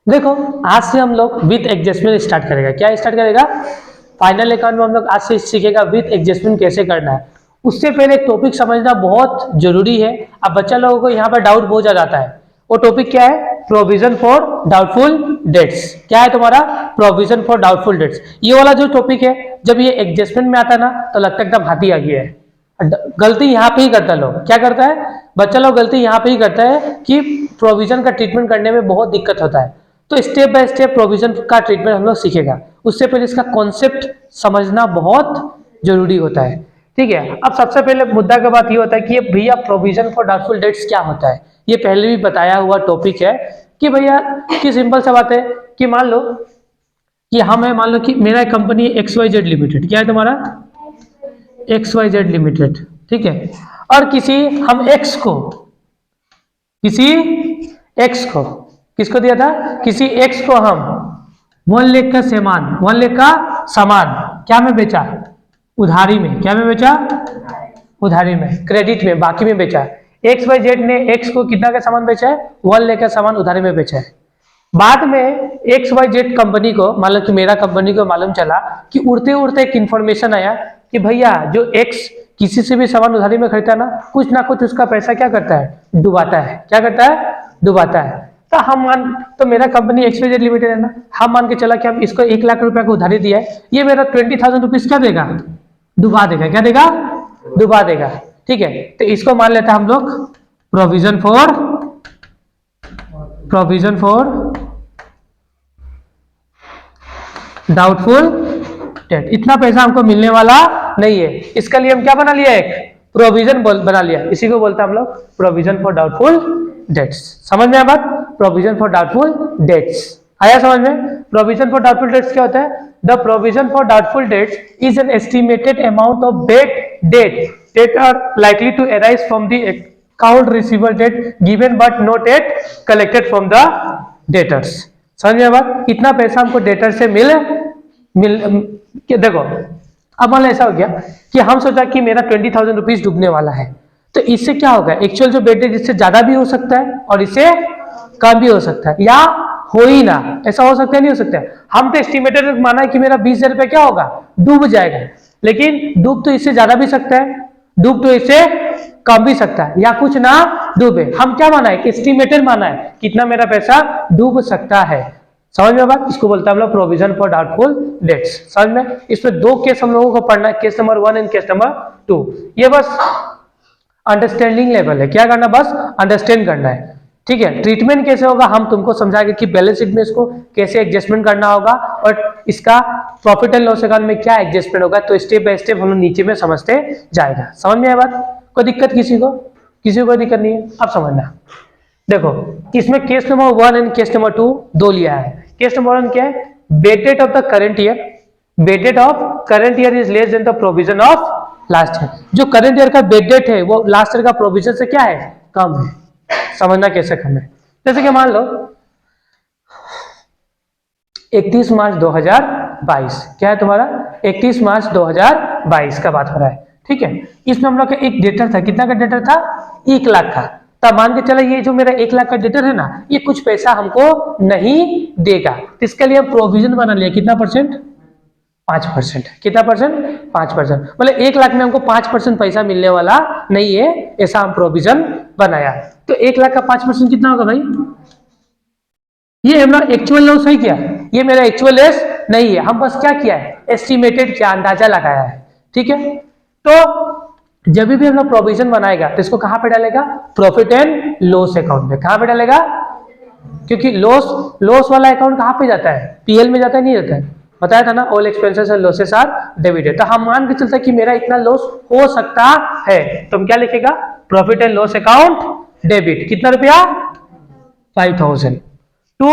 देखो, आज से हम लोग विथ एडजस्टमेंट स्टार्ट करेगा। क्या स्टार्ट करेगा? फाइनल अकाउंट में हम लोग आज से सीखेगा विथ एडजस्टमेंट कैसे करना है। उससे पहले एक टॉपिक समझना बहुत जरूरी है। अब बच्चा लोगों को यहाँ पर डाउट बहुत ज्यादा आता है। वो टॉपिक क्या है? Provision for doubtful dates. क्या है तुम्हारा? Provision for doubtful dates. ये वाला जो टॉपिक है, जब ये एडजस्टमेंट में आता है ना, तो लगता है एकदम हाथी आ गया है। गलती यहाँ पे ही करता है लोग। क्या करता है बच्चा लोग? गलती यहाँ पे ही करता है कि प्रोविजन का ट्रीटमेंट करने में बहुत दिक्कत होता है। तो स्टेप बाय स्टेप प्रोविजन का ट्रीटमेंट हम लोग सीखेगा। उससे पहले इसका कॉन्सेप्ट समझना बहुत जरूरी होता है। ठीक है, अब सबसे पहले मुद्दा का बात ये होता है कि ये भैया प्रोविजन फॉर डाउटफुल डेट्स क्या होता है। ये पहले भी बताया हुआ टॉपिक है कि भैया की सिंपल सा बात है कि मान लो कि हम है, मान लो कि मेरा कंपनी XYZ लिमिटेड। क्या है तुम्हारा? XYZ limited. ठीक है, और हम किसको दिया था? किसी एक्स को हम 1 लाख का सामान क्या में बेचा? उधारी में। क्या में बेचा? उधारी में, क्रेडिट में, बाकी में बेचा। XYZ ने एक्स को कितना का सामान बेचा है? 1 लाख का सामान उधारी में बेचा है। बाद में XYZ कंपनी को, मान लो कि मेरा कंपनी को मालूम चला कि उड़ते उड़ते एक इंफॉर्मेशन आया कि भैया जो एक्स किसी से भी सामान उधारी में खरीदता है ना, कुछ ना कुछ उसका पैसा क्या करता है? डुबाता है। क्या करता है? डुबाता है। तो मेरा कंपनी XYZ लिमिटेड है ना, हम मान के चला कि हम इसको 1 लाख रुपया को उधारी दिया है, ये मेरा 20,000 रुपीज क्या देगा? डुबा देगा। क्या देगा? डुबा देगा। ठीक है, तो इसको मान लेते हैं हम लोग प्रोविजन फॉर डाउटफुल डेट। इतना पैसा हमको मिलने वाला नहीं है, इसके लिए हम क्या बना लिया? एक प्रोविजन बना लिया। इसी को बोलते हैं हम लोग प्रोविजन फॉर डाउटफुल डेट्स। समझ में आया बात? प्रोविजन फॉर डाउटफुल डेट्स आया समझ में? प्रोविजन फॉर डाउटफुल डेट्स क्या होता है? The provision for doubtful debts is an estimated amount of debt are likely to arise from the account receivable debt given but not yet collected from the debtors. समझ में आया बात? इतना पैसा हमको डेटर से देखो, अब मान लो ऐसा हो गया कि हम सोचा कि मेरा 20,000 रुपीज डूबने वाला है, तो इससे क्या होगा? एक्चुअल जो बेटे इससे ज्यादा भी हो सकता है और इससे कम भी हो सकता है, या हो ही ना। ऐसा हो सकता है, नहीं हो सकता है। हम तो एस्टिमेटेड माना है कि मेरा 20,000 रुपया क्या होगा? डूब जाएगा। लेकिन डूब तो इससे ज्यादा भी सकता है, डूब तो इससे कम भी सकता है, या कुछ ना डूबे। हम क्या माना है? एस्टिमेटेड माना है कितना मेरा पैसा डूब सकता है। समझ में बात? इसको बोलते हैं हम लोग प्रोविजन फॉर डाउटफुल डेट्स। समझ में? इसमें 2 केस हम लोगों को पढ़ना है, case number 1 and case number 2। ये बस अंडरस्टैंडिंग लेवल है। क्या करना? बस अंडरस्टैंड करना है। ठीक है, ट्रीटमेंट कैसे होगा हम तुमको समझाएंगे कि बैलेंस शीट में इसको कैसे एडजस्टमेंट करना होगा और इसका प्रॉफिट एंड लॉस अकाउंट में क्या एडजस्टमेंट होगा। तो स्टेप बाय स्टेप हम लोग नीचे में समझते जाएगा। समझ में आया बात? कोई दिक्कत किसी को कोई दिक्कत नहीं है? अब समझना। देखो, इसमें case number 1 and case number 2 दो लिया है। केस नंबर 1 क्या है? Bed date of the current year. Bed date of current year is less than the provision of last year. जो करंट ईयर का बेड डेट है वो लास्ट ईयर का प्रोविजन से क्या है? कम है। समझना कैसे कम है? जैसे कि मान लो 31 मार्च 2022। क्या है तुम्हारा? 31 मार्च 2022 का बात हो रहा है। ठीक है, इसमें हम लोग का एक डेटर था। कितना का डेटर था? 1 लाख का। तब मान के चला ये जो मेरा 1 लाख का डेटर है ना, ये कुछ पैसा हमको नहीं देगा। तो इसके लिए हम प्रोविजन बना लिया। कितना परसेंट? 5%। कितना परसेंट? 5%। मतलब 1 लाख में हमको 5% पैसा मिलने वाला नहीं है, ऐसा हम प्रोविजन बनाया। तो 1 लाख का 5% कितना होगा भाई? ये हमारा एक्चुअल लॉस है क्या? ये मेरा एक्चुअल लॉस नहीं है, हम बस क्या किया है? एस्टिमेटेड किया, अंदाजा लगाया है। ठीक है, तो जब भी हम लोग प्रोविजन बनाएगा तो इसको कहां पे डालेगा? प्रॉफिट एंड लॉस अकाउंट में। कहां पे डालेगा? क्योंकि लॉस वाला अकाउंट कहां पे जाता है? पीएल में जाता है, नहीं जाता है? बताया था ना, all expenses and losses are debited. तो हम मान के चलते कि मेरा इतना लॉस हो सकता है, तो हम क्या लिखेगा? Profit and loss account debit. कितना रुपया? 5,000 टू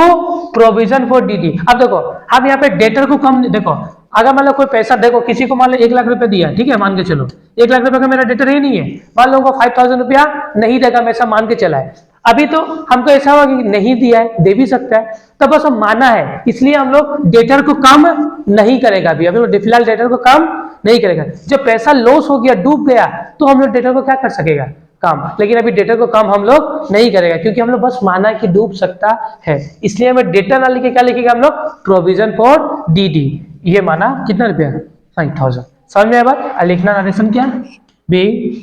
प्रोविजन फॉर डीडी। अब देखो, हम यहाँ पे डेटर को कम देखो, अगर मान लो कोई पैसा, देखो किसी को मान लो 1 लाख रुपया दिया, ठीक है, मान के चलो 1 लाख रुपया का मेरा डेटर ही नहीं है, मान लो 5,000 रुपया नहीं देगा, मैं ऐसा मान के चला है। अभी तो हमको ऐसा हुआ कि नहीं दिया है, दे भी सकता है, तो बस हम माना है, इसलिए हम लोग डेटर को कम नहीं करेगा। अभी फिलहाल डेटर को कम नहीं करेगा। जब पैसा लॉस हो गया, डूब गया, तो हम लोग डेटर को क्या कर सकेगा? काम, लेकिन अभी डेटर को काम हम लोग नहीं करेगा क्योंकि हम लोग बस माना कि डूब सकता है, इसलिए हमें डेटर ना लिखे क्या लिखेगा हम लोग, प्रोविजन फॉर डीडी। ये माना कितना रुपया, 5000। समझ में आया बात। लिखना नरेशन क्या, बीइंग,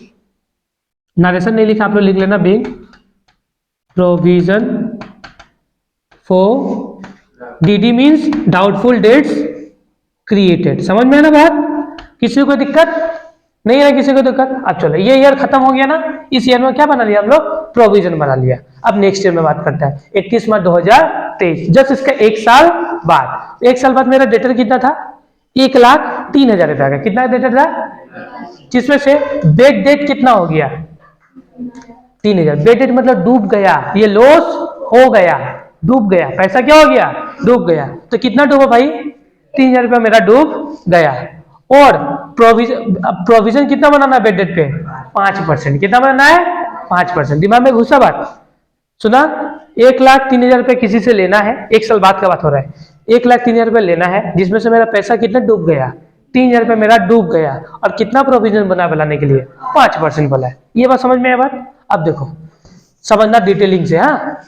नरेशन नहीं लिखा आप लोग लिख लेना, being provision for DD means doubtful debts created. समझ में है ना बात, किसी को दिक्कत नहीं है, किसी को दिक्कत। अब चलो ये ईयर खत्म हो गया ना, इस ईयर में क्या बना लिया हम लोग, प्रोविजन बना लिया। अब नेक्स्ट ईयर में बात करते हैं 31 मार्च 2023, जस्ट इसका एक साल बाद। एक साल बाद मेरा डेटर कितना था, 1,03,000 रुपया का। कितना डेटर था, जिसमें से बेड डेट कितना हो गया, 3,000। बेड डेट मतलब डूब गया, ये लॉस हो गया, डूब गया, पैसा क्या हो गया, डूब गया। तो कितना डूबा भाई, 3,000 रुपया मेरा डूब गया। और प्रोविजन कितना बनाना है बेड डेट पे, 5%। कितना बनाना है, 5%। दिमाग में घुसा बात, सुना। 1,03,000 रुपया किसी से लेना है, एक साल बाद का बात हो रहा है, 1,03,000 रुपया लेना है, जिसमें से मेरा पैसा कितना डूब गया, 3,000 रुपया मेरा डूब गया। और कितना प्रोविजन बना बनाने के लिए, 5% बोला है। ये बात समझ में आया बात। अब देखो समझना डिटेलिंग से। हाँ,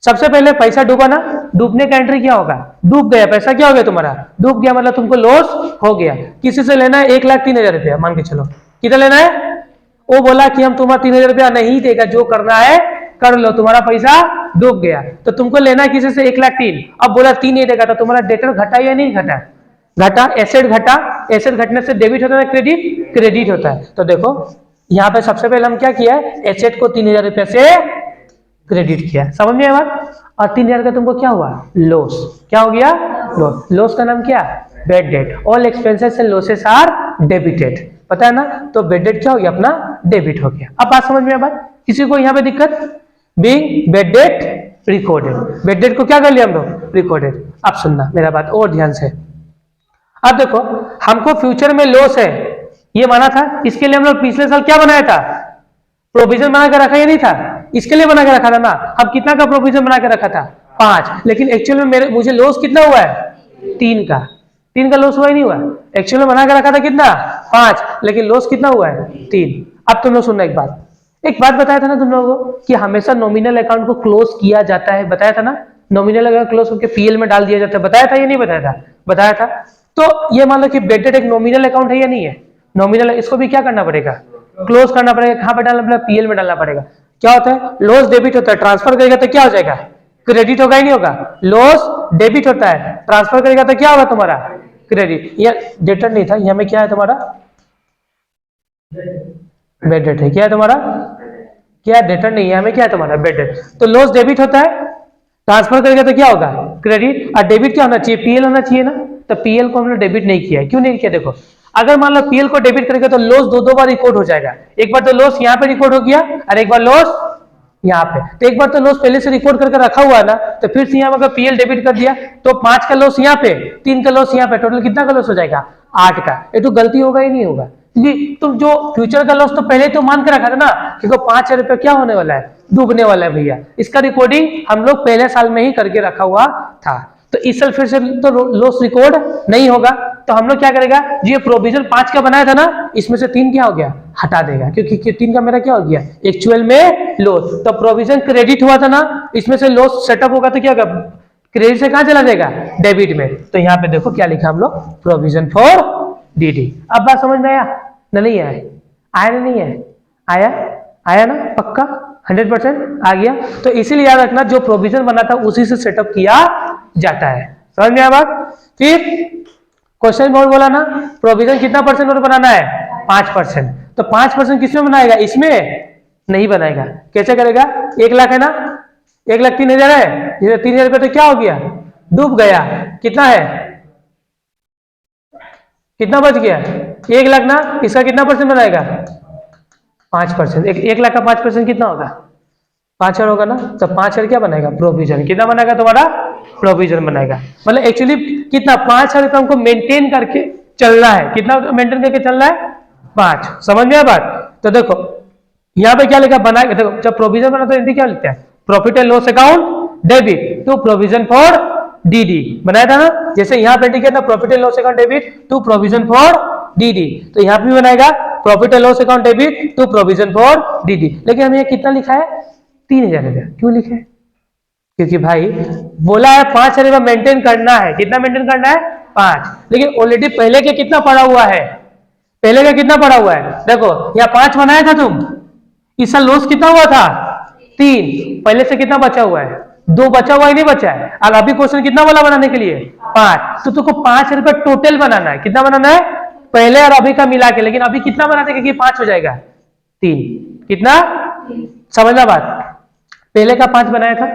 सबसे पहले पैसा डूबा ना, डूबने का एंट्री क्या होगा, डूब गया, पैसा क्या हो गया तुम्हारा, डूब गया, मतलब तुमको लॉस हो गया। किसी से लेना है 1,03,000 रुपया, मान के चलो। कितना लेना है, वो बोला कि हम तुम्हारा 3,000 रुपया नहीं देगा, जो करना है कर लो, तुम्हारा पैसा डूब गया। तो तुमको लेना है किसी से 1,03,000, अब बोला 3 नहीं देगा, तो तुम्हारा डेटर घटा या नहीं घटा, घटा। एसेट घटा, एसेट घटने से डेबिट होता है, क्रेडिट, क्रेडिट होता है। तो देखो यहाँ पे सबसे पहले हम क्या किया है, एसेट को 3,000 रुपया से क्रेडिट किया। समझ में आया बात। और 3,000 का तुमको क्या हुआ, लॉस। क्या हो गया, लॉस। लॉस का नाम क्या, bad debt. All expenses and losses are debited, पता है ना। तो बेड डेट क्या हो गया, अपना डेबिट हो गया। अब बात समझ में आया बात, किसी को यहाँ पे दिक्कत, being bad date recorded. Bed date को क्या कर लिया हम लोग, रिकॉर्डेड। अब सुनना मेरा बात और ध्यान से। अब देखो हमको फ्यूचर में लॉस है ये माना था, इसके लिए हम लोग पिछले साल क्या बनाया था, प्रोविजन बना के रखा या नहीं था, इसके लिए बना के रखा था ना। हम कितना का प्रोविजन बना के रखा था, 5। लेकिन एक्चुअल में मुझे लॉस कितना हुआ है, 3 का। 3 का लॉस हुआ ही नहीं हुआ, एक्चुअल में बना के रखा था कितना, 5, लेकिन लॉस कितना हुआ है, 3। अब तुम लोग सुनना एक बात बताया था ना तुम लोगों को कि हमेशा नॉमिनल अकाउंट को क्लोज किया जाता है, बताया था ना। नॉमिनल अकाउंट क्लोज करके पीएल में डाल दिया जाता है, बताया था या नहीं बताया था, बताया था। तो ये मान लो कि बेड डेट एक नॉमिनल अकाउंट है या नहीं है, नॉमिनल। इसको भी क्या करना पड़ेगा, क्लोज करना पड़ेगा। कहां पे डालना पड़ेगा, पीएल में डालना पड़ेगा। क्या होता है, लॉस डेबिट होता है, ट्रांसफर करेगा तो क्या हो जाएगा, क्रेडिट होगा ही नहीं होगा। लॉस डेबिट होता है, ट्रांसफर करेगा तो क्या होगा तुम्हारा, क्रेडिट। ये डेटर नहीं था, यहाँ में क्या है तुम्हारा, बेड डेट है। क्या है तुम्हारा, क्या डेटर नहीं है, हमें क्या है तुम्हारा, बेड डेट। तो लॉस डेबिट होता है, ट्रांसफर करेगा तो क्या होगा, क्रेडिट। और डेबिट क्या होना चाहिए, पीएल होना चाहिए ना। तो पीएल को हमने डेबिट नहीं किया, क्यों नहीं किया, देखो अगर मान लो पीएल को डेबिट करेगा तो लॉस दो बार रिकॉर्ड हो जाएगा। एक बार तो लॉस यहाँ पे रिकॉर्ड हो गया और एक बार लॉस यहाँ पे। तो एक बार तो लॉस पहले से रिकॉर्ड करके रखा हुआ है ना, तो फिर से यहाँ अगर पीएल डेबिट कर दिया तो 5 का लॉस यहाँ पे, 3 का लॉस यहाँ पे, टोटल कितना का लॉस हो जाएगा, 8 का। ये तो गलती होगा ही नहीं होगा, क्योंकि तुम जो फ्यूचर का लॉस तो पहले तो मान के रखा था ना, क्योंकि 5,000 रुपया क्या होने वाला है, डूबने वाला है भैया। इसका रिकॉर्डिंग हम लोग पहले साल में ही करके रखा हुआ था। तो इस साल फिर से तो लॉस रिकॉर्ड नहीं होगा। तो हम लोग क्या करेगा, ये प्रोविजन 5 का बनाया था ना, इसमें से 3 क्या हो गया, हटा देगा, क्योंकि 3 का मेरा क्या हो गया, एक्चुअल में लॉस। तो प्रोविजन क्रेडिट हुआ था ना, इसमें से लॉस सेटअप होगा तो क्या होगा, क्रेडिट से कहां चला जाएगा, डेबिट में। तो यहाँ पे देखो क्या लिखा हम लोग, प्रोविजन फॉर डीडी। अब बात समझ में आया ना, नहीं आया, आया ना, नहीं है आया, आया ना, पक्का 100% आ गया। तो इसीलिए याद रखना, जो प्रोविजन बना था उसी से सेटअप किया जाता है। समझ में आया बात। फिर क्वेश्चन बोर्ड बोला ना, प्रोविजन कितना परसेंट और बनाना है, 5%। तो 5% किसमें बनाएगा, इसमें नहीं बनाएगा। कैसे करेगा, 1 लाख है ना, 1,03,000 है, ये 3,000 रुपये तो क्या हो गया, डूब गया। कितना है, कितना बच गया, 1 लाख ना, इसका कितना परसेंट बनाएगा, 5%। 1 लाख का 5% कितना होगा, 5,000 होगा ना। तो 5,000 क्या बनाएगा, प्रोविजन। कितना बनाएगा तुम्हारा, प्रोविजन बनाएगा। मतलब एक्चुअली कितना, 5,000 रुपये हमको मेंटेन करके चलना है। कितना मेंटेन करके चलना है, 5। समझ में आया बात। तो देखो यहाँ पे क्या लिखा, बनाएगा। देखो जब प्रोविजन बना तो हिंदी क्या लिखते हैं, profit and loss account debit to provision for DD, बनाया था ना। जैसे यहाँ पे इंडिकेट ना, profit and loss account debit to provision for DD, तो यहाँ पे भी बनाएगा profit and loss account debit to provision for DD. लेकिन हमें कितना लिखा है 3000 रुपया, क्यों लिखे? क्योंकि भाई बोला है 5000 रुपया मेंटेन करना है। कितना मेंटेन करना है? 5। लेकिन ऑलरेडी पहले के कितना पड़ा हुआ है? पहले का कितना पड़ा हुआ है? देखो यहाँ 5 बनाया था तुम, इस साल लॉस कितना हुआ था? 3। पहले से कितना बचा हुआ है? 2 बचा हुआ ही नहीं बचा है। और अभी क्वेश्चन कितना वाला बनाने के लिए? 5। तो तुमको 5 रुपया टोटल बनाना है। कितना बनाना है? पहले और अभी का मिला के। लेकिन अभी कितना बना देगा कि 5 हो जाएगा? 3। कितना? समझना बात। पहले का 5 बनाया था,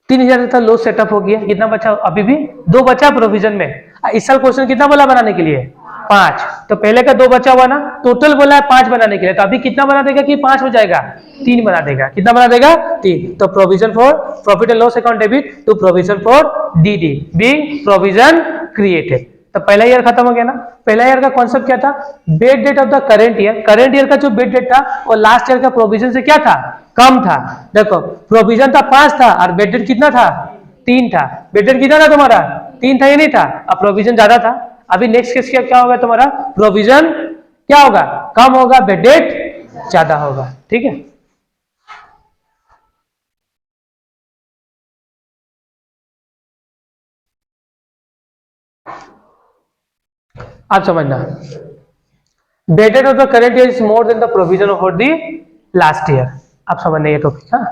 3000 का लॉस सेटअप हो गया। कितना बचा? अभी भी 2 बचा प्रोविजन में। इस साल क्वेश्चन कितना बोला बनाने के लिए? 5। तो पहले का 2 बचा हुआ ना, टोटल बोला है 5 बनाने के लिए। तो अभी कितना बना देगा कि 5 हो जाएगा? 3 बना देगा। कितना बना देगा? 3। तो provision for profit and loss account debit to provision for DD being provision created. तो पहला ईयर खत्म हो गया ना। पहला ईयर का कॉन्सेप्ट क्या था? Bed date of the current year. Current year का जो बेड डेट था वो लास्ट ईयर का प्रोविजन से क्या था? कम था। देखो प्रोविजन था 5 था और बेड डेट कितना था? 3 था। बेड डेट कितना था तुम्हारा? 3 था या नहीं था? अब प्रोविजन ज्यादा था। अभी नेक्स्ट केस क्या होगा तुम्हारा? प्रोविजन क्या होगा? कम होगा, बेड डेट ज्यादा होगा। ठीक है। आप समझना, bed date of the current year is more than the provision for the last year. आप समझना ये टॉपिक। हाँ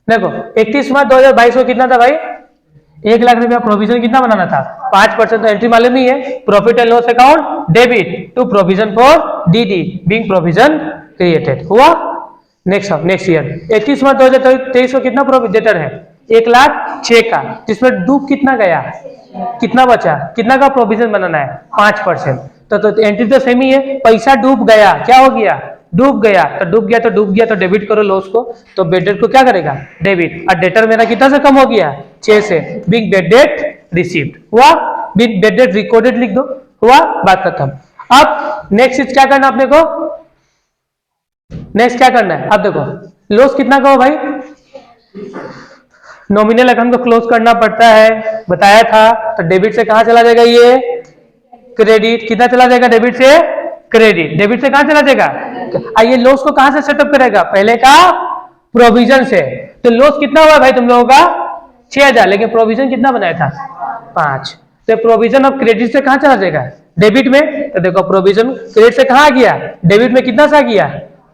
देखो 31 मार्च 2022 को कितना था भाई? 1 लाख रुपया प्रोविजन कितना बनाना था? 5%। तो एंट्री मालूम ही है, profit and loss account debit to provision for DD being provision created. हुआ? नेक्स्ट ईयर 31 मार्च 2023 को कितना प्रॉफिट डेटर है? 1,06,000 का, जिसमें डूब कितना गया? कितना बचा? कितना का प्रोविजन बनाना है? 5%। तो एंट्री तो सेम ही है। पैसा डूब गया, क्या हो गया? डूब गया। तो डूब गया तो डूब गया, तो डेबिट करो लॉस को। तो बेड डेट को क्या करेगा? डेबिट। और डेटर मेरा कितना से कम हो गया? 6 से। Big bed date received. हुआ? बिग बेड डेट रिकॉर्डेड लिख दो। हुआ? बात खत्म। अब नेक्स्ट चीज क्या करना अपने को? नेक्स्ट क्या करना है? अब देखो लॉस कितना का हो भाई? नॉमिनल अकाउंट को क्लोज करना पड़ता है, बताया था। तो डेबिट से कहां चला जाएगा? ये क्रेडिट। कितना चला जाएगा? डेबिट से क्रेडिट। डेबिट से कहां चला जाएगा? ये लॉस को कहां से सेटअप करेगा? पहले का प्रोविजन से। तो लॉस कितना हुआ भाई तुम लोगों का? 6,000। लेकिन प्रोविजन कितना बनाया था? 5। तो प्रोविजन ऑफ क्रेडिट से कहां चला जाएगा? डेबिट में। तो देखो प्रोविजन क्रेडिट से कहां गया? डेबिट में। कितना सा गया?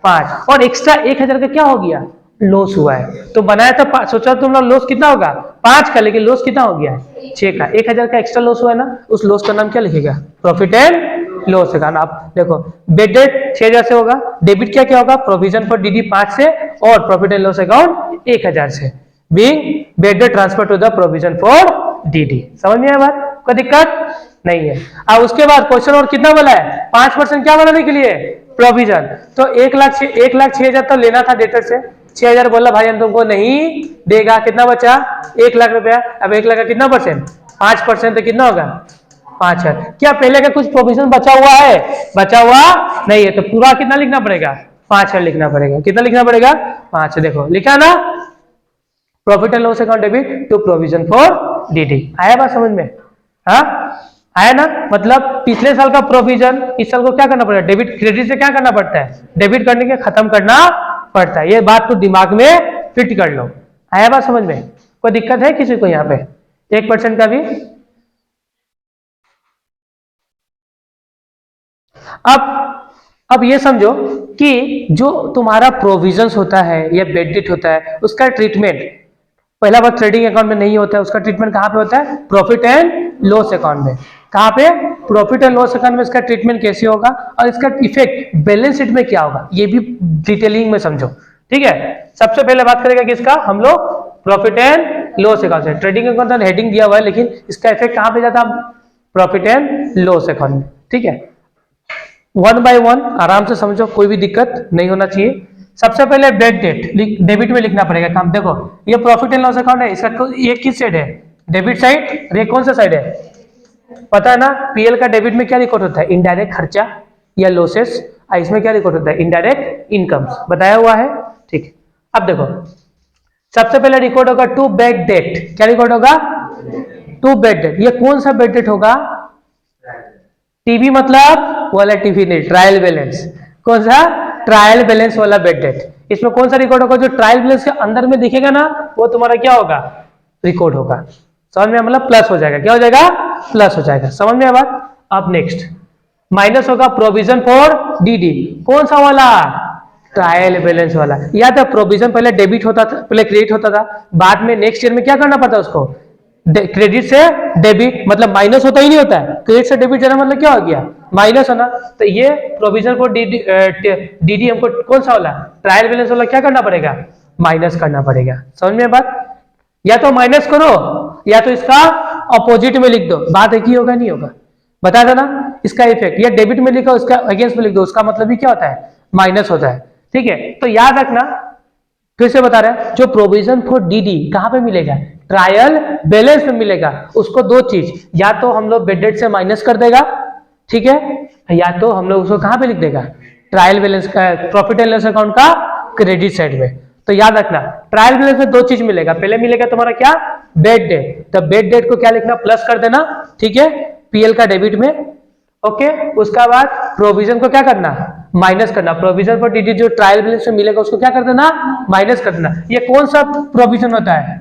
5। और एक्स्ट्रा 1,000 का क्या हो गया? लॉस हुआ है। तो बनाया था सोचा तुम लोग लॉस कितना होगा? 5 का, लेकिन लॉस कितना हो गया? 6 का। 1,000 का एक्स्ट्रा लॉस हुआ है ना, उस लॉस का नाम क्या लिखेगा? Profit and loss account. आप देखो बेड डेट 6,000 से होगा, डेबिट क्या क्या होगा? प्रोविजन फॉर डीडी 5 से और प्रॉफिट एंड लॉस अकाउंट 1,000 से। Being bad debt transfer to the provision for DD. समझ में आया बात? कोई दिक्कत नहीं है। अब उसके बाद क्वेश्चन और कितना बोला है? 5% क्या बनाने के लिए? प्रोविजन। तो 1,06,000 तो लेना था डेटर से। 6,000 बोला भाई हम तुमको नहीं देगा। कितना बचा? 1 लाख रुपया। अब 1 लाख का कितना परसेंट? 5%। तो कितना होगा? 5,000। क्या पहले का कुछ प्रोविजन बचा हुआ है? बचा हुआ नहीं है। तो पूरा कितना लिखना पड़ेगा? 5,000 लिखना पड़ेगा। कितना लिखना पड़ेगा? 5। देखो लिखा ना, profit and loss account debit to provision for DD. आया बात समझ में? हाँ आया ना। मतलब पिछले साल का प्रोविजन इस साल को क्या करना पड़ेगा? डेबिट। क्रेडिट से क्या करना पड़ता है? डेबिट करने के खत्म करना पड़ता है। ये बात तो दिमाग में फिट कर लो। आया बात समझ में? कोई दिक्कत है किसी को यहाँ पे? 1% का भी। अब ये समझो कि जो तुम्हारा प्रोविजंस होता है या बेड डेट होता है, उसका ट्रीटमेंट पहला बार ट्रेडिंग अकाउंट में नहीं होता है। उसका ट्रीटमेंट कहाँ पे होता है? प्रॉफिट एंड लॉस अकाउंट में। कहाँ पे? प्रॉफिट एंड लॉस अकाउंट में इसका ट्रीटमेंट कैसे होगा और इसका इफेक्ट बैलेंस शीट में क्या होगा, ये भी डिटेलिंग में समझो। ठीक है। सबसे पहले बात करेगा किसका? हम लोग प्रॉफिट एंड लॉस अकाउंट से। ट्रेडिंग अकाउंट हेडिंग दिया हुआ है, लेकिन इसका इफेक्ट कहाँ पे जाता है? प्रॉफिट एंड लॉस अकाउंट में। ठीक है। 1 बाय 1 आराम से समझो, कोई भी दिक्कत नहीं होना चाहिए। सबसे पहले बेड डेट डेबिट में लिखना पड़ेगा। काम देखो, ये प्रॉफिट एंड लॉस अकाउंट है, इसका ये किस साइड है? Debit side. ये कौन सा साइड है? पता है ना, पीएल का डेबिट में क्या रिकॉर्ड होता है? इनडायरेक्ट खर्चा या लॉसेस। इसमें क्या रिकॉर्ड होता है? इनडायरेक्ट इनकम्स, बताया हुआ है। ठीक है। अब देखो सबसे पहले रिकॉर्ड होगा टू बेड डेट। क्या रिकॉर्ड होगा? To bad debt. ये कौन सा बेड डेट होगा? टीवी मतलब वाला टीवी नहीं, ट्रायल बैलेंस। कौन सा? ट्रायल बैलेंस वाला बेड डेट। इसमें कौन सा रिकॉर्ड होगा? जो ट्रायल बैलेंस के अंदर में दिखेगा ना, वो तुम्हारा क्या होगा? रिकॉर्ड होगा। समझ में? मतलब प्लस हो जाएगा। क्या हो जाएगा? प्लस हो जाएगा। समझ में बात? अब नेक्स्ट माइनस होगा प्रोविजन फॉर डीडी। कौन सा वाला? ट्रायल बैलेंस वाला। याद है प्रोविजन पहले डेबिट होता था, पहले क्रेडिट होता था, बाद में नेक्स्ट ईयर में क्या करना पड़ता है उसको? क्रेडिट से डेबिट, मतलब माइनस होता ही नहीं होता है। क्रेडिट से डेबिट जाना मतलब क्या हो गया? माइनस होना। तो ये प्रोविजन फॉर डीडी हमको कौन सा वाला? ट्रायल बैलेंस वाला क्या करना पड़ेगा? माइनस करना पड़ेगा। समझ में बात? या तो माइनस करो या तो इसका अपोजिट में लिख दो, बात एक ही होगा नहीं होगा? बता देना इसका इफेक्ट। या डेबिट में लिखो, उसका अगेंस्ट में लिख दो, उसका मतलब भी क्या होता है? माइनस होता है। ठीक है, तो याद रखना, फिर से बता रहे हैं, जो प्रोविजन फॉर डीडी कहां पे मिलेगा? ट्रायल बैलेंस में मिलेगा। उसको दो चीज, या तो हम लोग बेड डेट से माइनस कर देगा, ठीक है, या तो हम लोग उसको कहां पे लिख देगा? ट्रायल बैलेंस का, प्रॉफिट एंड लॉस अकाउंट का क्रेडिट साइड में। तो याद रखना ट्रायल बैलेंस में दो चीज मिलेगा। पहले मिलेगा तुम्हारा क्या? Bad date. तो बेड डेट को क्या लिखना? प्लस कर देना, ठीक है, पीएल का डेबिट में। ओके, उसका बाद प्रोविजन को क्या करना? माइनस करना। प्रोविजन फॉर डीडी जो ट्रायल बैलेंस में मिलेगा उसको क्या कर देना? माइनस कर देना। ये कौन सा प्रोविजन होता है?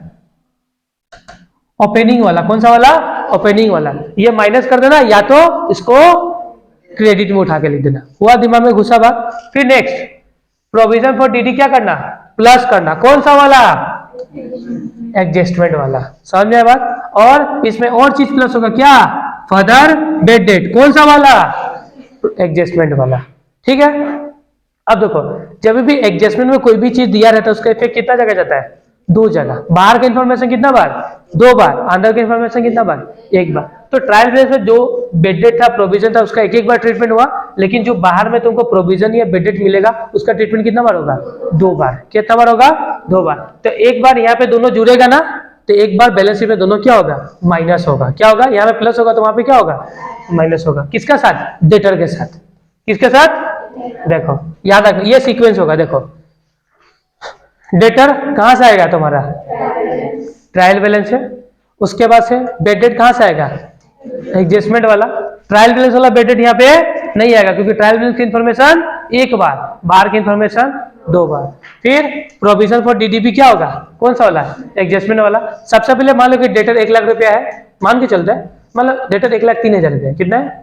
ओपनिंग वाला। कौन सा वाला? ओपनिंग वाला। ये माइनस कर देना, या तो इसको क्रेडिट में उठा के लिख देना। हुआ दिमाग में घुसा बात? फिर नेक्स्ट प्रोविजन फॉर डीडी क्या करना? प्लस करना। कौन सा वाला? एडजस्टमेंट वाला। समझ में बात? और इसमें और चीज प्लस होगा क्या? Further bed date. कौन सा वाला? एडजस्टमेंट वाला। ठीक है, अब देखो, जब भी एडजस्टमेंट में कोई भी चीज दिया रहता है उसका इफेक्ट कितना जगह जाता है? दो जगह। बाहर का इंफॉर्मेशन कितना बार? दो बार। अंदर का इंफॉर्मेशन कितना बार? एक बार। तो ट्रायल बेस में जो बेड डेट था, प्रोविजन था, उसका एक एक बार ट्रीटमेंट हुआ, लेकिन जो बाहर में तुमको प्रोविजन या बेड डेट मिलेगा उसका ट्रीटमेंट कितना बार होगा? दो बार। कितना बार होगा? दो बार। तो एक बार यहाँ पे दोनों जुड़ेगा ना, तो एक बार बैलेंस शीट में दोनों क्या होगा? माइनस होगा। क्या होगा? यहाँ पे प्लस होगा तो वहां पे क्या होगा? माइनस होगा। किसका साथ? डेटर के साथ। किसके साथ? देखो याद रखो, ये सीक्वेंस होगा। देखो डेटर कहां से आएगा तुम्हारा? ट्रायल बैलेंस है। उसके बाद से बेड डेट कहां से आएगा? एडजस्टमेंट वाला। ट्रायल बैलेंस वाला बेड डेट यहाँ पे नहीं आएगा, क्योंकि ट्रायल बैलेंस की इंफॉर्मेशन एक बार, बाहर की इंफॉर्मेशन दो बार। फिर प्रोविजन फॉर डीडीपी क्या होगा? कौन सा वाला? एडजस्टमेंट वाला। सबसे पहले मान लो कि डेटर 1 लाख रुपया है, मान के चलते हैं, मतलब डेटर 1,03,000 रुपया। कितना है?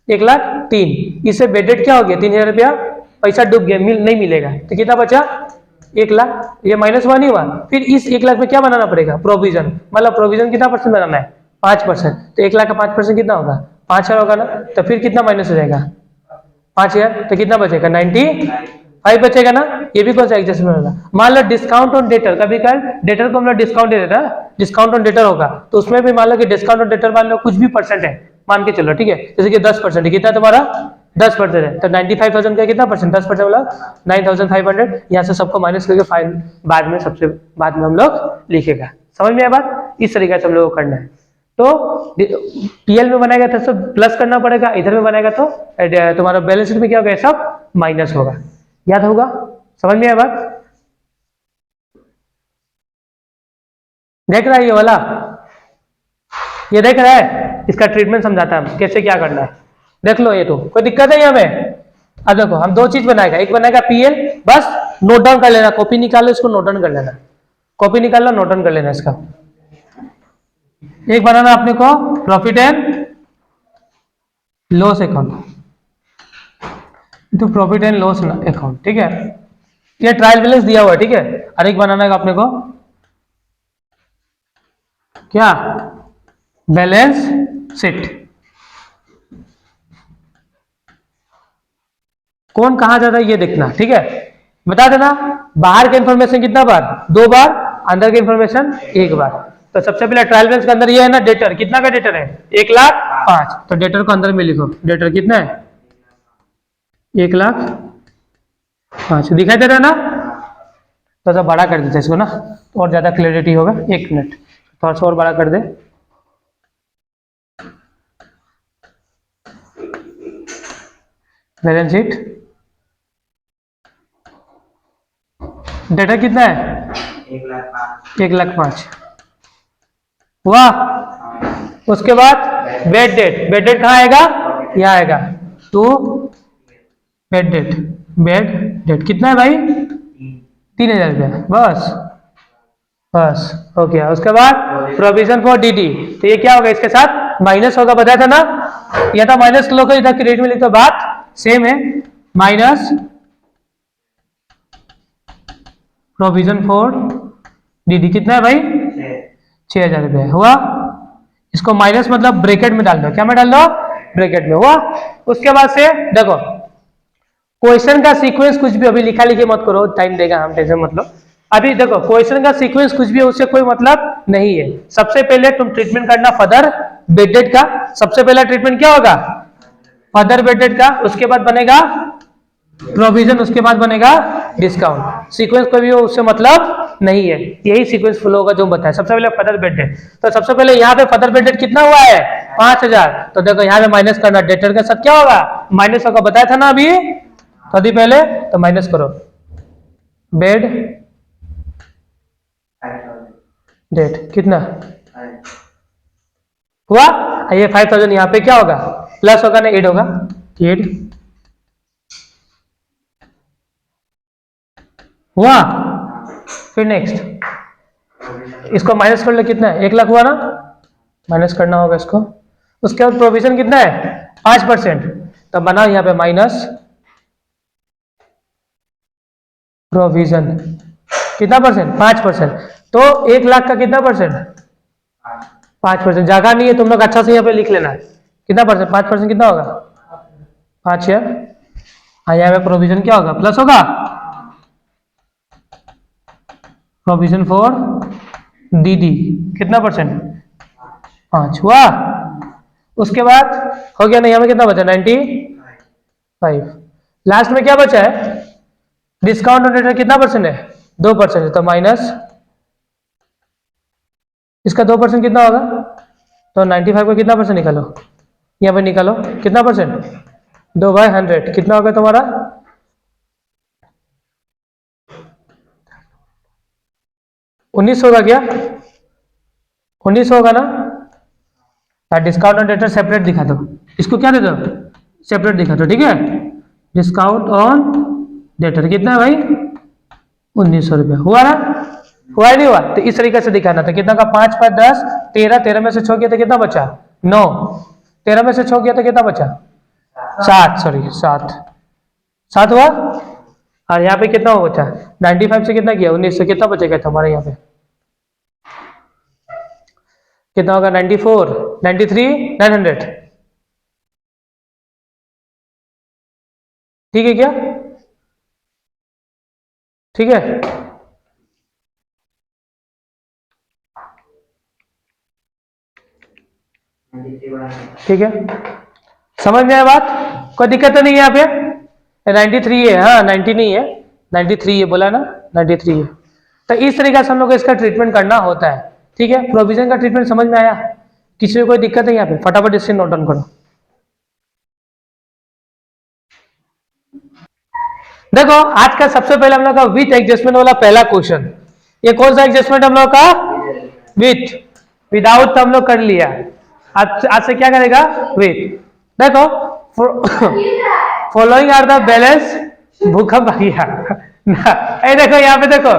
1,03,000। इससे बेड डेट क्या हो गया? 3,000 रुपया पैसा डूब गया, नहीं मिलेगा। तो कितना बचा? 1 लाख। ये माइनस हुआ नहीं हुआ? फिर इस 1 लाख में क्या बनाना पड़ेगा? प्रोविजन। मतलब प्रोविजन कितना परसेंट बनाना है? 5%। तो 1 लाख का 5% कितना होगा? 5,000 होगा ना। तो फिर कितना माइनस हो जाएगा? 5,000। तो कितना बचेगा? 95 बचेगा ना। ये भी कौन सा एडजस्टमेंट होगा? मान लो डिस्काउंट ऑन डेटर, कभी कल डेटर को हम लोग डिस्काउंट दे देता है, डिस्काउंट ऑन डेटर होगा, तो उसमें भी मान लो कि डिस्काउंट ऑन डेटर मान लो कुछ भी परसेंट है, मान के चलो, ठीक है, जैसे कि 10% है। कितना तुम्हारा? 10% है। तो 95,000 का कितना परसेंट? 10% मतलब 9,500। यहाँ से सबको माइनस करके फाइन बाद में, सबसे बाद में हम लोग लिखेगा। समझ में आया बात? इस तरीके से हम लोग को करना है। तो पीएल में बनाएगा तो सब प्लस करना पड़ेगा, इधर में बनाएगा तो तुम्हारा बैलेंस शीट में क्या होगा? सब माइनस होगा। याद होगा? समझ में आया बात? देख रहा है ये वाला? ये देख रहा है? इसका ट्रीटमेंट समझाता है कैसे क्या करना है। देख लो, ये तो कोई दिक्कत है यहाँ पे? अब देखो, हम दो चीज बनाएगा, एक बनाएगा पीएल, बस नोट डाउन कर लेना, कॉपी निकालो, इसको नोट डाउन कर लेना, कॉपी निकाल लो, नोट डाउन कर लेना इसका। एक बनाना अपने को प्रॉफिट एंड लॉस अकाउंट, तो प्रॉफिट एंड लॉस अकाउंट, ठीक है, ये ट्रायल बैलेंस दिया हुआ है, ठीक है। और एक बनाना है अपने को क्या? Balance sheet. कौन कहां जाता है ये देखना, ठीक है। बता देना बाहर के इंफॉर्मेशन कितना बार? दो बार। अंदर के इंफॉर्मेशन एक बार। तो सबसे पहले ट्रायल बैलेंस के अंदर ये है ना डेटर, कितना का डेटर है? 1,05,000। तो डेटर को अंदर में लिखो, डेटर कितना है? 1,05,000 दिखाई दे रहा है ना? थोड़ा सा बड़ा कर देते इसको ना, और ज्यादा क्लैरिटी होगा। एक मिनट, थोड़ा सा और बड़ा कर दे। बैलेंस शीट डेटा कितना है? 1,05,000 हुआ। उसके बाद बेड डेट, बेड डेट कहाँ आएगा? यहाँ आएगा। तो बेड डेट बेड डेट कितना है भाई? 3,000 रुपया, बस बस हो गया। उसके बाद प्रोविजन फॉर डीडी, तो ये क्या होगा, इसके साथ माइनस होगा, बताया था ना, या था माइनस लो, इधर क्रेडिट में लिख दो, बात सेम है। माइनस प्रोविजन फॉर डीडी कितना है भाई? 6,000 रुपया हुआ। इसको माइनस मतलब ब्रैकेट में डाल दो, क्या में डाल दो? ब्रैकेट में हुआ। उसके बाद से देखो क्वेश्चन का सीक्वेंस कुछ भी अभी लिखा लिखे मत करो, टाइम देगा, हम टेंशन मत लो। अभी देखो क्वेश्चन का सीक्वेंस कुछ भी है, उससे कोई मतलब नहीं है। सबसे पहले तुम ट्रीटमेंट करना फर्दर बेडेड का, सबसे पहला ट्रीटमेंट क्या होगा? फर्दर बेडेड का, उसके बाद बनेगा प्रोविजन, उसके बाद बनेगा डिस्काउंट। सीक्वेंस कोई भी हो उससे मतलब नहीं है, यही सीक्वेंस फ्लो होगा जो बताया। सबसे पहले फर्दर बेडेड, तो सबसे पहले यहाँ पे फर्दर बेडेड कितना हुआ है? 5,000। तो देखो यहाँ पे माइनस करना, डेटर के साथ क्या होगा? माइनस होगा, बताया था ना अभी, तो अभी पहले तो माइनस करो। बेड डेट कितना हुआ? ये 5,000 यहाँ पे क्या होगा? प्लस होगा ना, 8 होगा, 8 हुआ। फिर नेक्स्ट इसको माइनस कर लो, कितना है? 1 लाख हुआ ना, माइनस करना होगा इसको। उसके बाद प्रोविजन कितना है? 5%, तो बनाओ यहाँ पे माइनस प्रोविजन कितना परसेंट? 5%। तो 1 लाख का कितना परसेंट? 5%। जगह नहीं है, तुम लोग अच्छा से यहाँ पे लिख लेना, कितना परसेंट? 5% कितना होगा? 5,000। हाँ, यहाँ पे प्रोविजन क्या होगा? प्लस होगा, प्रोविजन फॉर डीडी कितना परसेंट? 5 हुआ। उसके बाद हो गया ना, यहाँ में कितना बचा? 95। लास्ट में क्या बचा है? डिस्काउंट ऑन डेटर कितना परसेंट है? 2% है, तो माइनस इसका 2% कितना होगा? तो 95 का कितना परसेंट निकालो, यहाँ पे निकालो, कितना परसेंट? 2/100 कितना होगा तुम्हारा? 19 होगा क्या? 19 होगा ना। डिस्काउंट ऑन डेटर सेपरेट दिखा दो, इसको क्या दे दो? सेपरेट दिखा दो, ठीक है। डिस्काउंट ऑन डेटर कितना है भाई? 1,900 रुपया हुआ ना, हुआ नहीं हुआ? तो इस तरीके से दिखाना था। कितना का? 5 5 10 13, 13 में से 6 गया तो कितना बचा? 9, 13 में से 6 गया तो कितना बचा? 7, सॉरी 7 हुआ। और यहाँ पे कितना हुआ बचा? 95 से कितना किया? 1900, कितना बचेगा हमारे यहाँ पे? कितना होगा? 94, 93, 900, ठीक है क्या? ठीक है, ठीक है, समझ में आया बात? कोई दिक्कत तो नहीं है यहाँ पे? 93 है, हाँ 90 नहीं है, 93 है बोला ना, 93 है। तो इस तरीके से हम लोग को इसका ट्रीटमेंट करना होता है, ठीक है। प्रोविजन का ट्रीटमेंट समझ में आया? किसी को कोई दिक्कत है यहाँ पे? फटाफट इससे नोट डाउन करो। देखो आज का सबसे पहले हम लोग का विथ एडजस्टमेंट वाला पहला क्वेश्चन, ये कौन सा एडजस्टमेंट हम लोग का? विथ, विदाउट तो हम लोग कर लिया, आज से क्या करेगा? विथ। देखो फॉलोइंग आर द बैलेंस, भूकंप आ गया ना, देखो यहाँ पे देखो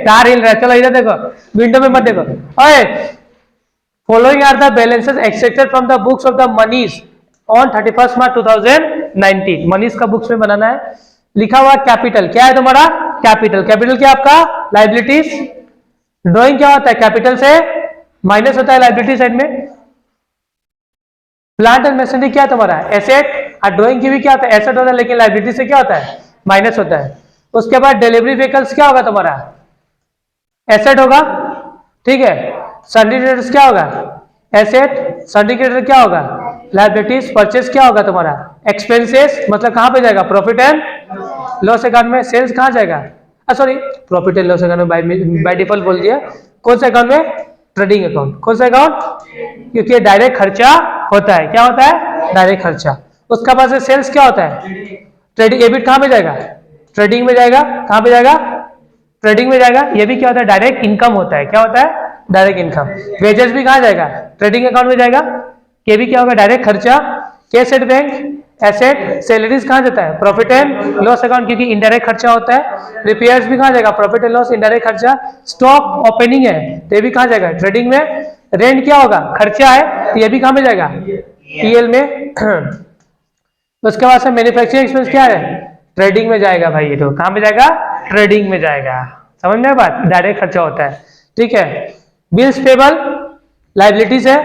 तार हिल रहा है, चलो इधर देखो, विंडो में मत देखो। ओए, following are the balances extracted from the books of the Manish on 31 March 2019। Manish का बुक्स में बनाना है। लिखा हुआ कैपिटल, क्या है तुम्हारा? कैपिटल। कैपिटल क्या आपका? लाइबिलिटीज। ड्राइंग क्या होता है? कैपिटल से माइनस होता है लाइबिलिटी साइड में। प्लांट एंड मशीनरी क्या है तुम्हारा? एसेट। और ड्राइंग की भी क्या होता है? एसेट होता है, लेकिन लाइबिलिटी से क्या होता है? माइनस होता है। उसके बाद डिलीवरी व्हीकल्स क्या होगा तुम्हारा? एसेट होगा, ठीक है। सिंडिकेटर्स क्या होगा? एसेट। सिंडिकेटर क्या होगा? लाइबिलिटीज। परचेस क्या होगा तुम्हारा? एक्सपेंसेस, मतलब कहां पे जाएगा? प्रॉफिट एंड लॉस अकाउंट में। सेल्स कहां जाएगा? Sorry, profit and loss account में बाय डिफॉल्ट बोल दिया। कौन सा अकाउंट में? Trading account. कौन सा अकाउंट? क्योंकि डायरेक्ट खर्चा होता है। क्या होता है? डायरेक्ट खर्चा। उसका बाद से सेल्स क्या होता है? ट्रेडिंग। एबिट कहां पे जाएगा? ट्रेडिंग में जाएगा। कहां पे जाएगा? ट्रेडिंग में जाएगा। ये भी क्या होता है? डायरेक्ट इनकम होता है। क्या होता है? Direct income. वेजेस भी कहां जाएगा? ट्रेडिंग अकाउंट में जाएगा। ये भी क्या होगा? डायरेक्ट खर्चा। Cash at bank, asset, salaries कहाँ जाता है? प्रॉफिट एंड लॉस अकाउंट, क्योंकि इनडायरेक्ट खर्चा होता है। रिपेयर्स भी कहाँ जाएगा? प्रॉफिट एंड लॉस, इनडायरेक्ट खर्चा। स्टॉक ओपनिंग है तो ये भी कहाँ जाएगा? ट्रेडिंग में। रेंट क्या होगा? खर्चा है तो ये भी कहाँ में जाएगा? पीएल में। उसके बाद से मैन्युफैक्चरिंग एक्सपेंस क्या है? ट्रेडिंग में जाएगा भाई, ये तो कहाँ में जाएगा? ट्रेडिंग में जाएगा। समझ में बात? डायरेक्ट खर्चा होता है, ठीक है। बिल्स पेबल लाइबिलिटीज है,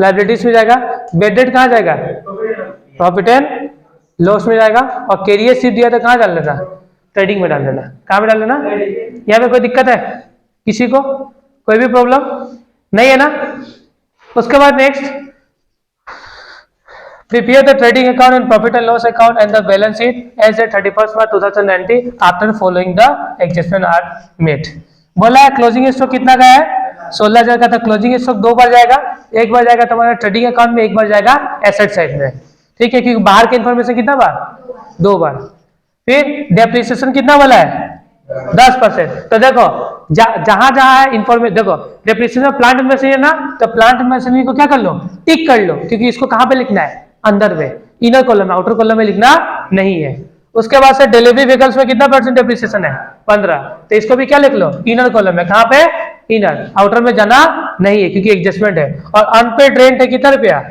लाइबिलिटीज में जाएगा। बेड डेट कहाँ जाएगा? प्रॉफिट एंड लॉस में जाएगा। और कैरियर शिप दिया तो कहाँ डाल देना? ट्रेडिंग में डाल देना। कहाँ में डाल देना? यहाँ पे कोई दिक्कत है किसी को? कोई भी प्रॉब्लम नहीं है ना? उसके बाद next, prepare the trading account and profit and loss account and the balance sheet as at 31st March 2019 after following the adjustment are made। बोला है क्लोजिंग स्टॉक कितना का है? 16,000 का था। क्लोजिंग स्टॉक दो बार जाएगा, एक बार जाएगा तुम्हारा ट्रेडिंग अकाउंट में, एक बार जाएगा एसेट साइड में, ठीक है। क्योंकि बाहर के इंफॉर्मेशन कितना बार? दो बार। फिर डेप्रिसिएशन कितना वाला है? 10%। तो देखो जहां जहां इंफॉर्मेशन, देखो डेप्रिसिएशन प्लांट मशीनरी है ना, तो प्लांट मशीनरी को क्या कर लो? टिक कर लो, क्योंकि इसको कहां पे लिखना है? अंदर में, इनर कॉलम में। आउटर कॉलम में लिखना नहीं है। उसके बाद से डिलीवरी व्हीकल्स में कितना परसेंट डेप्रिसिएशन है? 15। तो इसको भी क्या लिख लो? इनर कॉलम में। कहां पे? इनर। आउटर में जाना नहीं है क्योंकि एडजस्टमेंट है। और अनपेड रेंट है कितना रुपया?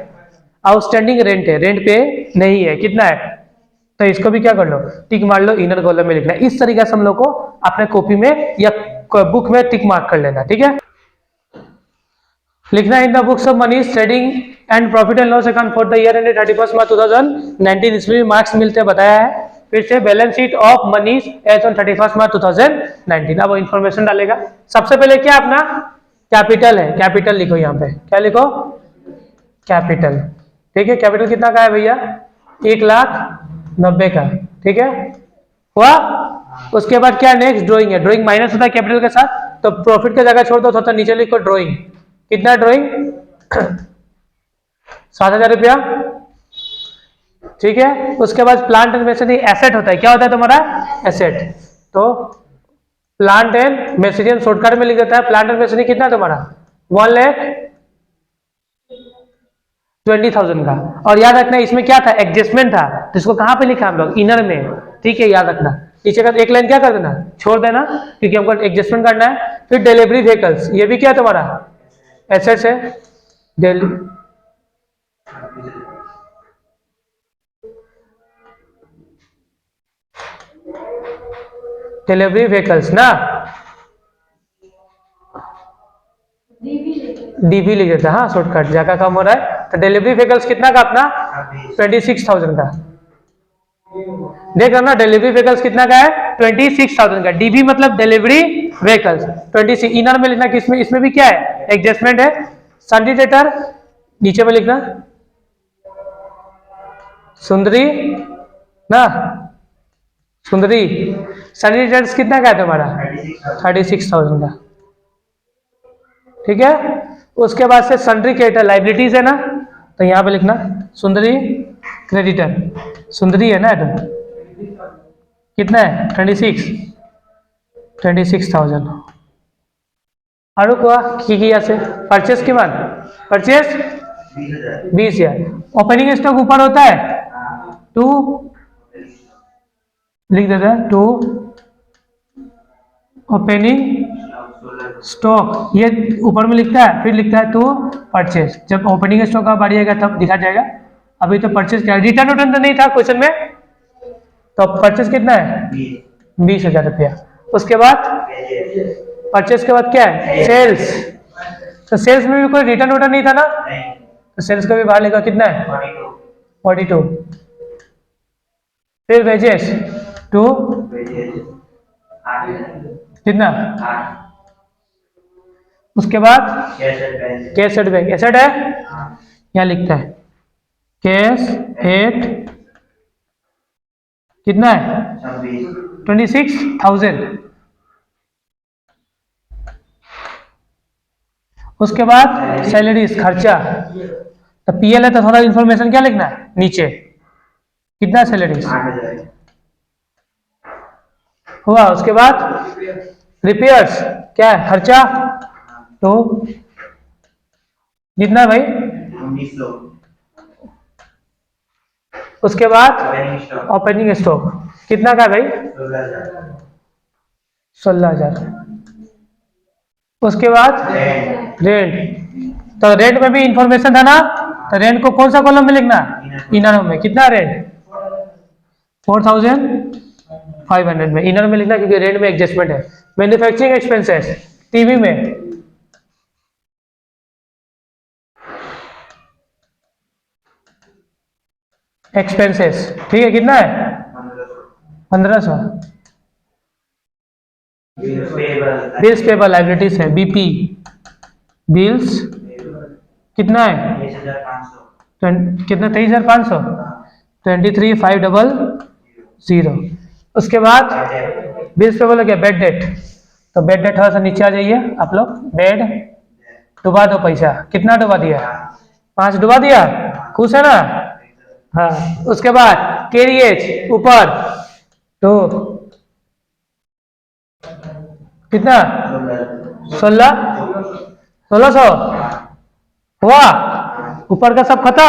आउटस्टैंडिंग रेंट है, रेंट पे नहीं है, कितना है? तो इसको भी क्या कर लो? टिक मार लो, इनर कॉलम में लिखना है। इस तरीके से हम लोग को अपने कॉपी में या बुक में टिक मार्क कर लेना, ठीक है। लिखना in the books of Manish trading and profit and loss account for the year ended 31 March 2019। इसमें भी मार्क्स मिलते हैं, बताया है। फिर से balance sheet of Manish as on 31 March 2019। अब वो इंफॉर्मेशन डालेगा। सबसे पहले क्या अपना कैपिटल है, कैपिटल लिखो यहाँ पे। क्या लिखो? कैपिटल, ठीक है। कैपिटल कितना का है भैया? 1,90,000 का, ठीक है। हुआ? उसके बाद क्या नेक्स्ट? ड्राइंग है। ड्राइंग माइनस होता है कैपिटल के साथ, तो प्रॉफिट की जगह छोड़ दो, थोड़ा नीचे लिखो ड्राइंग। कितना ड्राइंग? 7,000 रुपया, ठीक है। उसके बाद प्लांट एंड मशीनरी एसेट होता है। क्या होता है तुम्हारा? एसेट। तो प्लांट एंड मशीनरी शॉर्टकट में लिख देता है। प्लांट एंड मशीनरी कितना तुम्हारा? 1,20,000 का। और याद रखना इसमें क्या था? एडजस्टमेंट था, तो इसको कहां पे लिखा हम लोग? इनर में, ठीक है। याद रखना नीचे का एक लाइन क्या कर देना? छोड़ देना, क्योंकि हमको एडजस्टमेंट करना है। फिर डिलीवरी व्हीकल्स, ये भी क्या तुम्हारा? एसेट्स है। डिलीवरी व्हीकल्स ना, डीवी लिख देता है, हाँ शॉर्टकट जगह कम हो रहा है। तो डिलीवरी व्हीकल्स कितना का अपना? 26,000 का। देख रहा ना, डिलीवरी व्हीकल्स कितना का है? 26,000 का। डीवी मतलब डिलीवरी व्हीकल्स 26। इनर में लिखना किसमें? इसमें भी क्या है? एडजस्टमेंट है। सन्डी डेटर नीचे में लिखना, सुंदरी ना, सुंदरी। सन्डी डेटर्स कितना का है तुम्हारा? 36,000 का, ठीक है। उसके बाद से सन्ड्री क्रेडिटर लाइबिलिटीज है ना, तो यहां पे लिखना सुंदरी क्रेडिटर। सुंदरी है ना, तो कितना है? 26,000। और কি আছে? परचेस के बाद परचेस 20,000। ओपनिंग स्टॉक ऊपर होता है 2, लिख देता है 2 ओपनिंग स्टॉक, ये ऊपर में लिखता है। फिर लिखता है 2 परचेस। जब ओपनिंग स्टॉक का बारी आएगा तब दिखा जाएगा। अभी तो परचेस क्या, रिटर्न उटर्न तो नहीं था क्वेश्चन में, तो परचेस कितना है? 20,000 रुपया। उसके बाद परचेस के बाद क्या है? सेल्स। तो सेल्स में भी कोई रिटर्न उटर्न नहीं था ना, तो सेल्स का भी बाहर लिखा कितना है? 42। फिर वेजेस 2 कितना? उसके बाद कैश एट बैंक, एसेट है, यहाँ लिखता है कैश एट कितना है? 26,000। उसके बाद सैलरीज खर्चा, तो पीएल है तो थोड़ा इंफॉर्मेशन क्या लिखना है नीचे? कितना सैलरीज हुआ। उसके बाद रिपेयर्स क्या है? खर्चा, तो कितना भाई? उसके बाद ओपनिंग स्टॉक कितना का है भाई? 16,000। उसके बाद रेंट, तो रेंट में भी इंफॉर्मेशन था ना, तो रेंट को कौन सा कॉलम में लिखना? इनर में। कितना रेंट? 4,500 में। इनर में लिखना क्योंकि रेंट में एडजस्टमेंट है। मैन्युफैक्चरिंग एक्सपेंसेस टीवी में एक्सपेंसेस, ठीक है, कितना है? 1500। बिल्स पेबल लाइबिलिटीज है, बीपी बिल्स कितना है? कितना? 23,500। 23,500। उसके बाद बिल्स पेबल हो गया। बेड डेट, तो बेड डेट थोड़ा सा नीचे आ जाइए आप लोग। बेड डुबा दो पैसा, कितना डुबा दिया? 5 डुबा दिया, खुश है ना? हाँ। उसके बाद कैरियज ऊपर तो कितना? 1600 हुआ। ऊपर का सब खत्म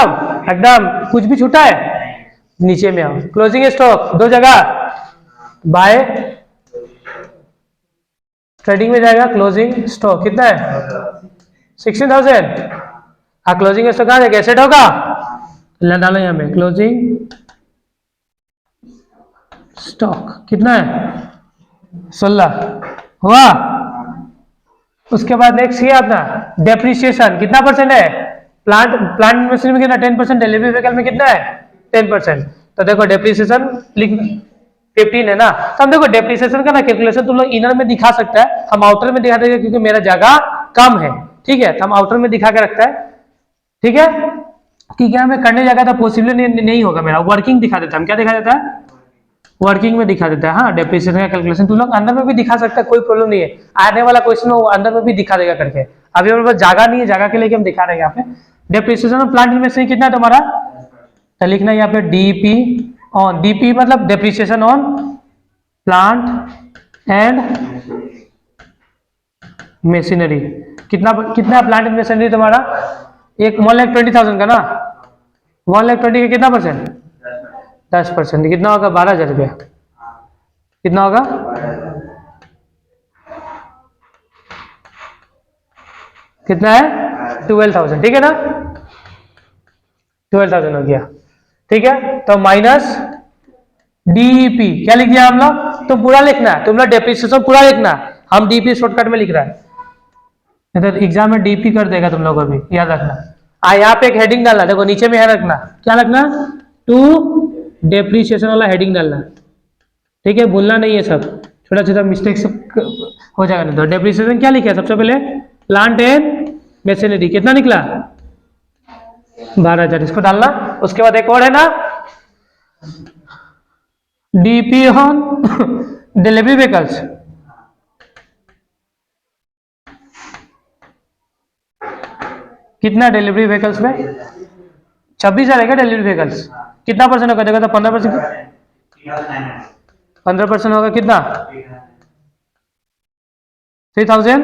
एकदम, कुछ भी छूटा है? नीचे में आओ। क्लोजिंग स्टॉक 2 जगह, बाय ट्रेडिंग में जाएगा। क्लोजिंग स्टॉक कितना है? 16,000। हाँ, क्लोजिंग स्टॉक कहाँ जाएगा? एसेट होगा, डालो यहाँ पे। क्लोजिंग स्टॉक कितना है? 16 हुआ। उसके बाद नेक्स्ट किया अपना डेप्रिसिएशन, कितना परसेंट है? प्लांट मशीन में कितना? 10%। डिलीवरी व्हीकल में कितना है? 10%। तो देखो डेप्रिसिएशन 15 है ना, तो हम देखो डेप्रिसिएशन का ना कैलकुलेशन तुम लोग इनर में दिखा सकता है, हम आउटर में दिखा देंगे क्योंकि मेरा जगह कम है, ठीक है, तो हम आउटर में दिखा के रखता है, ठीक है, कि क्या मैं करने जाएगा तो पॉसिबल नहीं होगा मेरा। वर्किंग दिखा देता है, हम क्या दिखा देता है? वर्किंग में दिखा देता है। हाँ, डेप्रिसिएशन का कैलकुलेशन तुम लोग अंदर में भी दिखा सकता है, कोई प्रॉब्लम नहीं है। आने वाला क्वेश्चन वो अंदर में भी दिखा देगा करके। अभी हमारे पास जगह नहीं है, जगह के लिए हम दिखा रहे हैं यहाँ पे। डेप्रिसिएशन ऑन प्लांट में से कितना है तुम्हारा? तो लिखना है यहाँ पे डीपी ऑन, डीपी मतलब depreciation on plant and machinery. कितना कितना प्लांट एंड मशीनरी तुम्हारा? एक 1,20,000 का ना, 1,20,000 का कितना परसेंट? 10%। कितना होगा? 12,000 रुपया। कितना होगा? कितना है? 12,000, ठीक है ना? 12,000 हो गया, ठीक है। तो माइनस डीपी क्या लिख दिया हम लोग? तो पूरा लिखना है, तुम लोग डेप्रिसिएशन पूरा लिखना, हम डीपी शॉर्टकट में लिख रहा है, नहीं तो एग्जाम में डीपी कर देगा तुम लोगों को भी, याद रखना। यहाँ पे एक हेडिंग डालना, देखो नीचे में है रखना, क्या रखना? टू डेप्रिसिएशन वाला हेडिंग डालना, ठीक है, भूलना नहीं है सब, छोटा छोटा मिस्टेक सब हो जाएगा नहीं। तो डेप्रिसिएशन क्या लिखा है सबसे पहले? प्लांट एंड मशीनरी कितना निकला? 12,000, इसको डालना। उसके बाद एक और है ना, डीपी ऑन डिलीवरी व्हीकल्स, कितना डिलीवरी व्हीकल्स में? 26,000 है क्या डिलीवरी व्हीकल्स? कितना परसेंट होगा? देखो तो 15%, 15% होगा कितना? 3,000,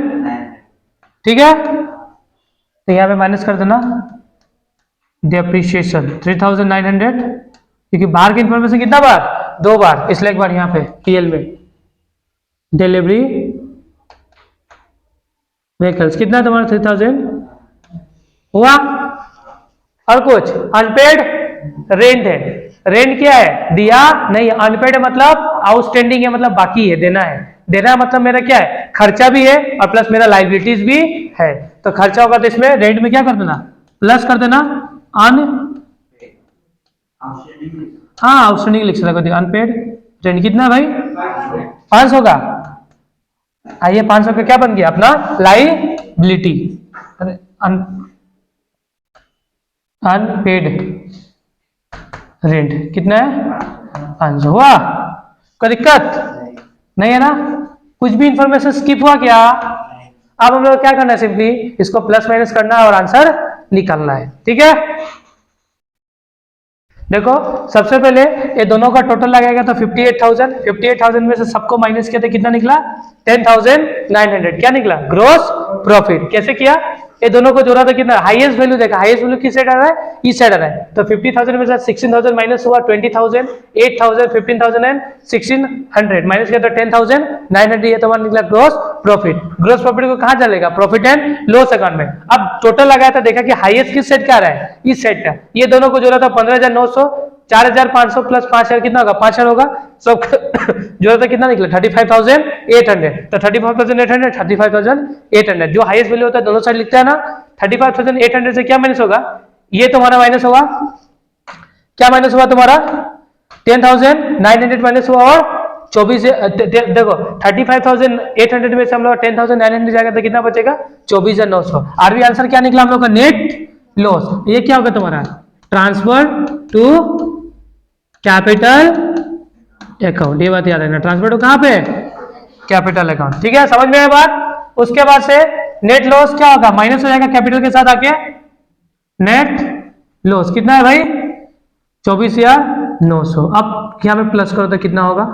ठीक है। तो यहाँ पे माइनस कर देना डेप्रिसिएशन 3,900, क्योंकि बाहर की इंफॉर्मेशन कितना बार? 2 बार, इसलिए एक बार यहाँ पे पीएल में डिलीवरी व्हीकल्स कितना तुम्हारा? 3,000 हुआ। और कुछ अनपेड रेंट है, रेंट क्या है? दिया नहीं, अनपेड मतलब आउटस्टैंडिंग है, मतलब बाकी है, देना है। देना मतलब मेरा क्या है? खर्चा भी है और प्लस मेरा लाइबिलिटीज भी है। तो खर्चा होगा तो इसमें रेंट में क्या कर देना? प्लस कर देना अन, हाँ आउटस्टैंडिंग लिख सकते, अनपेड रेंट कितना भाई? 500 का। आइए 500 का क्या बन गया अपना? लाइबिलिटी। अनपेड रेंट कितना है? 500 हुआ। कोई दिक्कत नहीं है ना? कुछ भी इंफॉर्मेशन स्किप हुआ क्या? अब हम लोग क्या करना है? सिंपली इसको प्लस माइनस करना है और आंसर निकालना है, ठीक है। देखो सबसे पहले ये दोनों का टोटल लगाएगा तो 58,000, 58,000 में से सबको माइनस किया तो कितना निकला? 10,900। क्या निकला? Gross profit. कैसे किया? ये दोनों को जोड़ा तो कितना हाईएस्ट वैल्यू देखा, हाईएस्ट वैल्यू किस साइड आ रहा है, इस साइड आ रहा है। तो 50,000 में से 16,000 माइनस हुआ 20,000, 8,000, 15,000 एंड 1,600 माइनस किया तो 10,900, ये तुम्हारा निकला ग्रॉस प्रॉफिट। ग्रॉस प्रॉफिट को कहाँ चलेगा, प्रॉफिट एंड लॉस अकाउंट में। अब टोटल लगाया था, देखा कि हाईएस्ट किस साइड का आ रहा है, इस साइड का। ये दोनों को जोड़ा था 15,900, 4,500 प्लस 5,000 कितना होगा, 5,000 होगा। सब जोड़ा था कितना निकला 35,800। तो 35,800, 35,800 जो हाईएस्ट वैल्यू होता है दोनों साइड लिखता है ना। 35,800 से क्या माइनस होगा, ये तुम्हारा माइनस होगा, क्या माइनस हुआ तुम्हारा 10,900 माइनस हुआ और 24 देखो 35,800 में से हम लोग 10,900 जाएगा तो कितना बचेगा 24,900। आरबी आंसर क्या निकला हम लोग का, नेट लॉस। ये क्या होगा तुम्हारा, ट्रांसफर टू कैपिटल अकाउंट। ये बात याद है ना, ट्रांसफर टू कहां पे, कैपिटल अकाउंट। ठीक है, समझ में आया बात। उसके बाद से नेट लॉस क्या होगा, माइनस हो जाएगा कैपिटल के साथ आके। नेट लॉस कितना है भाई 24,900। अब यहाँ पे प्लस करो तो कितना होगा,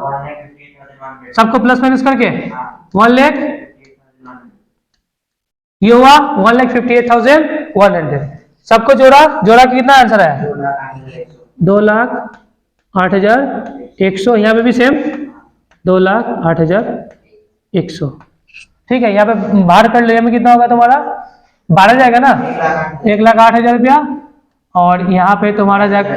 सबको प्लस माइनस करके 1 लाख, ये हुआ 1,58,100। सबको जोड़ा, जोड़ा कितना आंसर है 2,08,100। यहाँ पे भी सेम 2,08,100। ठीक है, यहाँ पे बाहर कर लो, में कितना होगा तुम्हारा 12 जाएगा ना, 1,08,000 रुपया। और यहाँ पे तुम्हारा जाएगा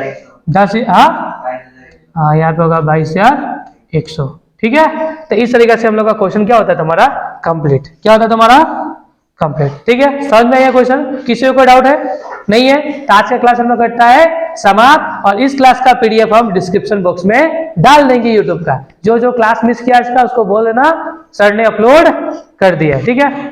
10, हाँ यहाँ पे होगा 22,100। ठीक है, तो इस तरीके से हम लोग का क्वेश्चन क्या होता है तुम्हारा कंप्लीट, क्या होता है तुम्हारा कंप्लीट। ठीक है, समझ में आया क्वेश्चन, किसी को कोई डाउट है नहीं है। तो आज का क्लास हम लोग करता है समाप्त, और इस क्लास का पीडीएफ हम डिस्क्रिप्शन बॉक्स में डाल देंगे यूट्यूब का। जो जो क्लास मिस किया इसका उसको बोल देना सर ने अपलोड कर दिया। ठीक है।